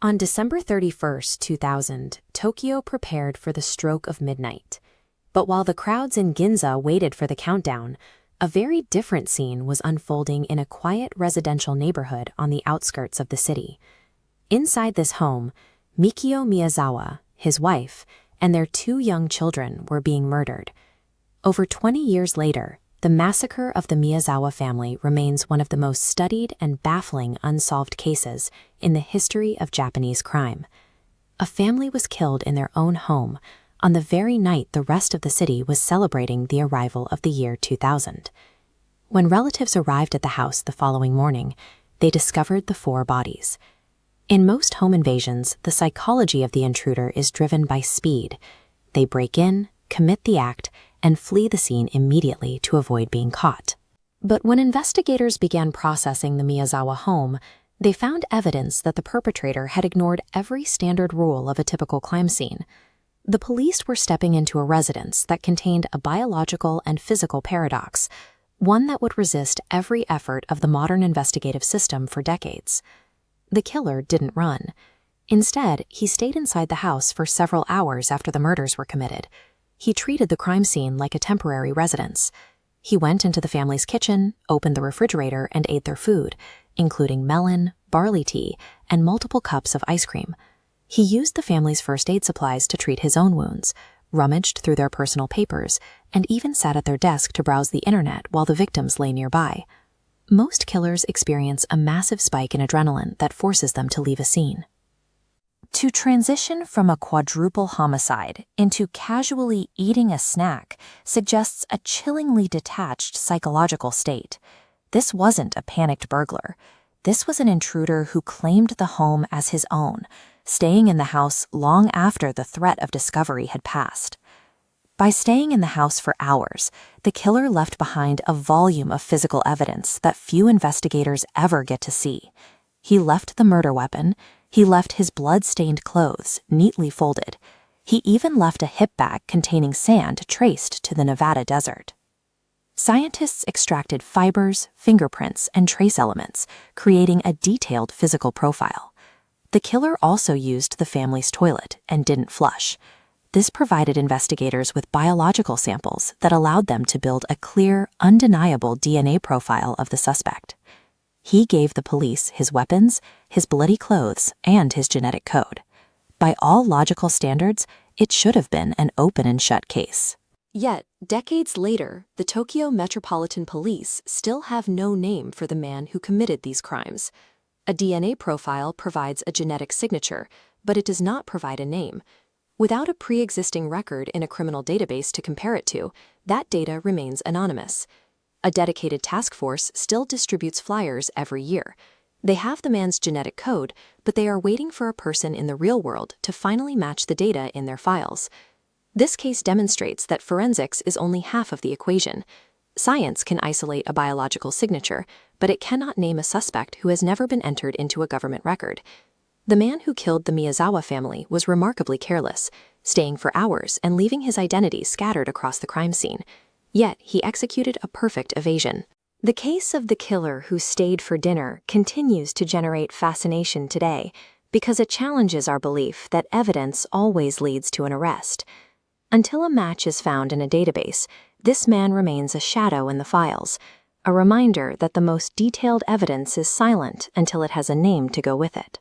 On December 31st, 2000, Tokyo prepared for the stroke of midnight. But while the crowds in Ginza waited for the countdown, a very different scene was unfolding in a quiet residential neighborhood on the outskirts of the city. Inside this home, Mikio Miyazawa, his wife, and their 2 young children were being murdered. Over 20 years later, the massacre of the Miyazawa family remains one of the most studied and baffling unsolved cases in the history of Japanese crime. A family was killed in their own home on the very night the rest of the city was celebrating the arrival of the year 2000. When relatives arrived at the house the following morning, they discovered the 4 bodies. In most home invasions, the psychology of the intruder is driven by speed. They break in, commit the act, and flee the scene immediately to avoid being caught. But when investigators began processing the Miyazawa home, they found evidence that the perpetrator had ignored every standard rule of a typical crime scene. The police were stepping into a residence that contained a biological and physical paradox, one that would resist every effort of the modern investigative system for decades. The killer didn't run. Instead, he stayed inside the house for several hours after the murders were committed. He treated the crime scene like a temporary residence. He went into the family's kitchen, opened the refrigerator, and ate their food, including melon, barley tea, and multiple cups of ice cream. He used the family's first aid supplies to treat his own wounds, rummaged through their personal papers, and even sat at their desk to browse the internet while the victims lay nearby. Most killers experience a massive spike in adrenaline that forces them to leave a scene. To transition from a quadruple homicide into casually eating a snack suggests a chillingly detached psychological state. This wasn't a panicked burglar. This was an intruder who claimed the home as his own, staying in the house long after the threat of discovery had passed. By staying in the house for hours, the killer left behind a volume of physical evidence that few investigators ever get to see. He left the murder weapon. He left his blood-stained clothes, neatly folded. He even left a hip bag containing sand traced to the Nevada desert. Scientists extracted fibers, fingerprints, and trace elements, creating a detailed physical profile. The killer also used the family's toilet and didn't flush. This provided investigators with biological samples that allowed them to build a clear, undeniable DNA profile of the suspect. He gave the police his weapons, his bloody clothes, and his genetic code. By all logical standards, it should have been an open and shut case. Yet, decades later, the Tokyo Metropolitan Police still have no name for the man who committed these crimes. A DNA profile provides a genetic signature, but it does not provide a name. Without a pre-existing record in a criminal database to compare it to, that data remains anonymous. A dedicated task force still distributes flyers every year. They have the man's genetic code, but they are waiting for a person in the real world to finally match the data in their files. This case demonstrates that forensics is only half of the equation. Science can isolate a biological signature, but it cannot name a suspect who has never been entered into a government record. The man who killed the Miyazawa family was remarkably careless, staying for hours and leaving his identity scattered across the crime scene. Yet he executed a perfect evasion. The case of the killer who stayed for dinner continues to generate fascination today because it challenges our belief that evidence always leads to an arrest. Until a match is found in a database, this man remains a shadow in the files, a reminder that the most detailed evidence is silent until it has a name to go with it.